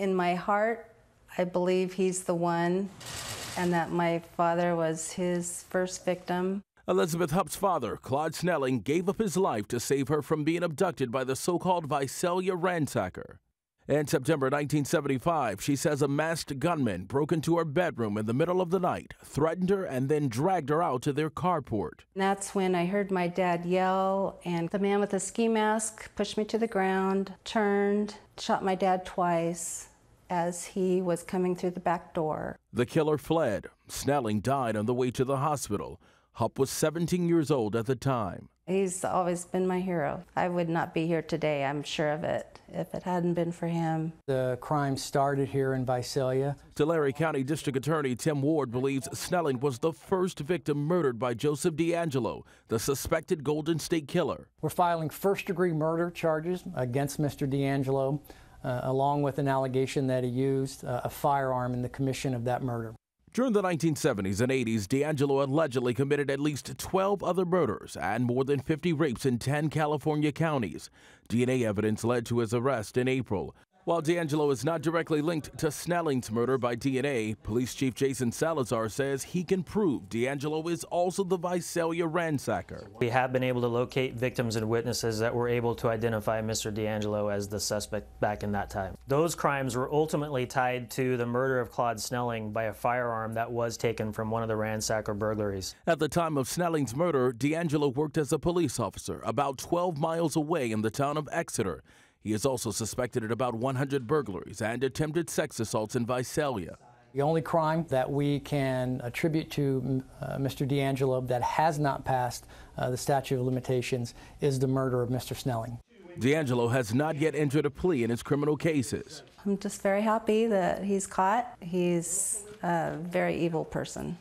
In my heart, I believe he's the one, and that my father was his first victim. Elizabeth Hupp's father, Claude Snelling, gave up his life to save her from being abducted by the so-called Visalia ransacker. In September 1975, she says a masked gunman broke into her bedroom in the middle of the night, threatened her, and then dragged her out to their carport. That's when I heard my dad yell, and the man with the ski mask pushed me to the ground, turned, shot my dad twice as he was coming through the back door. The killer fled. Snelling died on the way to the hospital. Hupp was 17 years old at the time. He's always been my hero. I would not be here today, I'm sure of it, if it hadn't been for him. The crime started here in Visalia. Tulare County District Attorney Tim Ward believes Snelling was the first victim murdered by Joseph DeAngelo, the suspected Golden State Killer. We're filing first-degree murder charges against Mr. DeAngelo, along with an allegation that he used a firearm in the commission of that murder. During the 1970s and 80s, DeAngelo allegedly committed at least 12 other murders and more than 50 rapes in 10 California counties. DNA evidence led to his arrest in April. While DeAngelo is not directly linked to Snelling's murder by DNA, Police Chief Jason Salazar says he can prove DeAngelo is also the Visalia ransacker. We have been able to locate victims and witnesses that were able to identify Mr. DeAngelo as the suspect back in that time. Those crimes were ultimately tied to the murder of Claude Snelling by a firearm that was taken from one of the ransacker burglaries. At the time of Snelling's murder, DeAngelo worked as a police officer about 12 miles away in the town of Exeter. He is also suspected at about 100 burglaries and attempted sex assaults in Visalia. The only crime that we can attribute to Mr. DeAngelo that has not passed the statute of limitations is the murder of Mr. Snelling. DeAngelo has not yet entered a plea in his criminal cases. I'm just very happy that he's caught. He's a very evil person.